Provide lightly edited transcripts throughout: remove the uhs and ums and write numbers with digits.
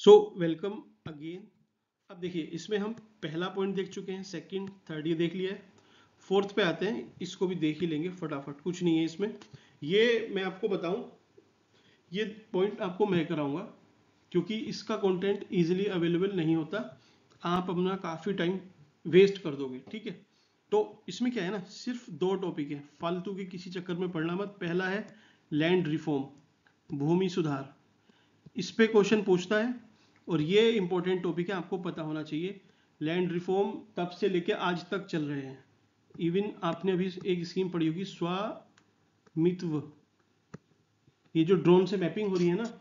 So welcome again. अब देखिए इसमें हम पहला पॉइंट देख चुके हैं, सेकंड थर्ड ये देख लिया है, फोर्थ पे आते हैं, इसको भी देख ही लेंगे फटाफट, कुछ नहीं है इसमें। ये मैं आपको बताऊं, ये पॉइंट आपको मैं कराऊंगा क्योंकि इसका कंटेंट इजीली अवेलेबल नहीं होता, आप अपना काफ़ी टाइम वेस्ट कर दोगे। ठीक है, तो इसमें क्या है ना, सिर्फ दो टॉपिक है, फालतू के किसी चक्कर में पढ़ना मत। पहला है लैंड रिफॉर्म, भूमि सुधार, इस पे क्वेश्चन पूछता है और ये इंपॉर्टेंट टॉपिक है, आपको पता होना चाहिए। लैंड रिफॉर्म तब से लेके आज तक चल रहे हैं। इवन आपने अभी एक स्कीम पढ़ी होगी स्वामित्व, ये जो ड्रोन से मैपिंग हो रही है ना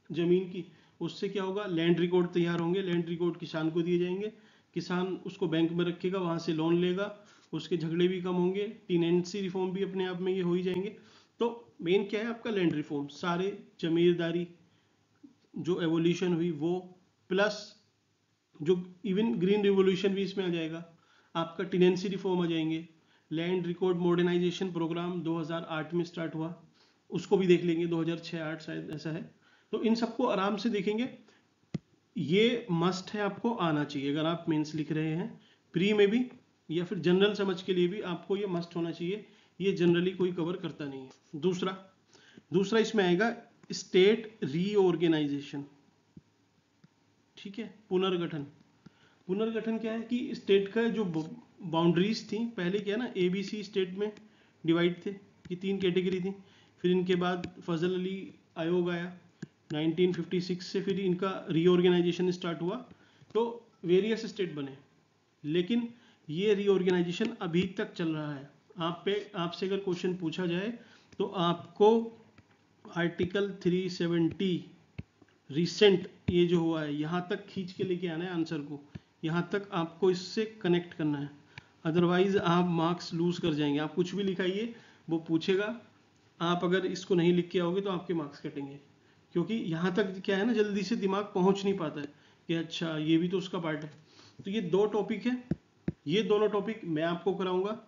जमीन की, उससे क्या होगा, लैंड रिकॉर्ड तैयार होंगे, लैंड रिकॉर्ड किसान को दिए जाएंगे, किसान उसको बैंक में रखेगा, वहां से लोन लेगा, उसके झगड़े भी कम होंगे, टेनेंसी रिफॉर्म भी अपने आप में ये हो ही जाएंगे। तो मेन क्या है आपका लैंड रिफॉर्म, सारे जमींदारी जो एवोल्यूशन हुई वो, प्लस जो इवन ग्रीन रिवोल्यूशन भी इसमें आ जाएगा, आपका टेनेंसी रिफॉर्म आ जाएंगे, लैंड रिकॉर्ड मॉडर्नाइजेशन प्रोग्राम 2008 में स्टार्ट हुआ, उसको भी देख लेंगे, 2006-8 शायद ऐसा है। तो इन सबको आराम से देखेंगे। ये मस्ट है, आपको आना चाहिए अगर आप मेंस लिख रहे हैं, प्री में भी या फिर जनरल समझ के लिए भी आपको ये मस्ट होना चाहिए। ये जनरली कोई कवर करता नहीं है। दूसरा इसमें आएगा स्टेट रीऑर्गेनाइजेशन। ठीक है, पुनर्गठन क्या है कि स्टेट का जो बाउंड्रीज थी, पहले क्या है ना, ABC स्टेट में डिवाइड थे, ये 3 कैटेगरी थी। फिर इनके बाद फजल अली आयोग आया 1956 से, फिर इनका रीऑर्गेनाइजेशन स्टार्ट हुआ, तो वेरियस स्टेट बने। लेकिन ये रीऑर्गेनाइजेशन अभी तक चल रहा है। आपसे अगर क्वेश्चन पूछा जाए तो आपको आर्टिकल 370 रिसेंट ये जो हुआ है यहाँ तक खींच के लेके आना है आंसर को, यहाँ तक आपको इससे कनेक्ट करना है, अदरवाइज आप मार्क्स लूज कर जाएंगे। आप कुछ भी लिखाइए वो पूछेगा, आप अगर इसको नहीं लिख के आओगे तो आपके मार्क्स कटेंगे, क्योंकि यहाँ तक क्या है ना, जल्दी से दिमाग पहुँच नहीं पाता है कि अच्छा ये भी तो उसका पार्ट है। तो ये 2 टॉपिक है, ये दोनों टॉपिक मैं आपको कराऊंगा।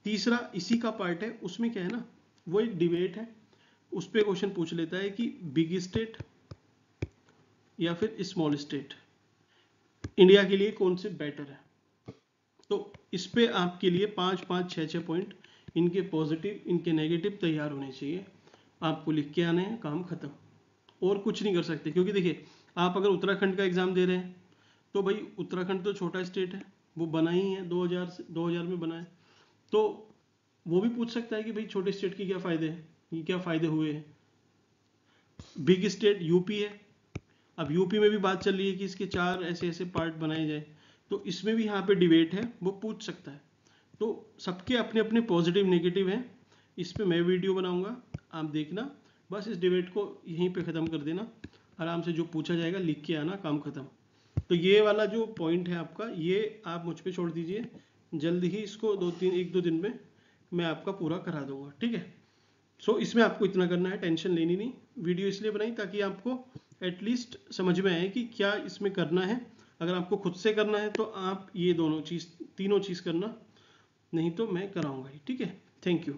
तीसरा इसी का पार्ट है, उसमें क्या है ना, वो एक डिबेट है, उस पर क्वेश्चन पूछ लेता है कि बिग स्टेट या फिर स्मॉल स्टेट इंडिया के लिए कौन से बेटर है। तो इस पे आपके लिए 5-5, 6-6 पॉइंट, इनके पॉजिटिव इनके नेगेटिव तैयार होने चाहिए, आपको लिख के आने हैं, काम खत्म। और कुछ नहीं कर सकते, क्योंकि देखिए आप अगर उत्तराखंड का एग्जाम दे रहे हैं तो भाई उत्तराखंड तो छोटा स्टेट है, वो बना ही है 2000 में बना है, तो वो भी पूछ सकता है कि भाई छोटे स्टेट के क्या फायदे हैं, ये क्या फायदे हुए हैं। बिग स्टेट यूपी है, अब यूपी में भी बात चल रही है कि इसके 4 ऐसे ऐसे पार्ट बनाए जाए, तो इसमें भी यहाँ पे डिबेट है, वो पूछ सकता है। तो सबके अपने अपने पॉजिटिव नेगेटिव हैं, इस पे मैं वीडियो बनाऊंगा, आप देखना। बस इस डिबेट को यहीं पे ख़त्म कर देना, आराम से जो पूछा जाएगा लिख के आना, काम ख़त्म। तो ये वाला जो पॉइंट है आपका, ये आप मुझ पे छोड़ दीजिए, जल्द ही इसको 1-2 दिन में मैं आपका पूरा करा दूंगा। ठीक है, सो इसमें आपको इतना करना है, टेंशन लेनी नहीं। वीडियो इसलिए बनाई ताकि आपको एटलीस्ट समझ में आए कि क्या इसमें करना है। अगर आपको खुद से करना है तो आप ये दोनों चीज़, तीनों चीज़ करना, नहीं तो मैं कराऊंगा ही। ठीक है, थैंक यू।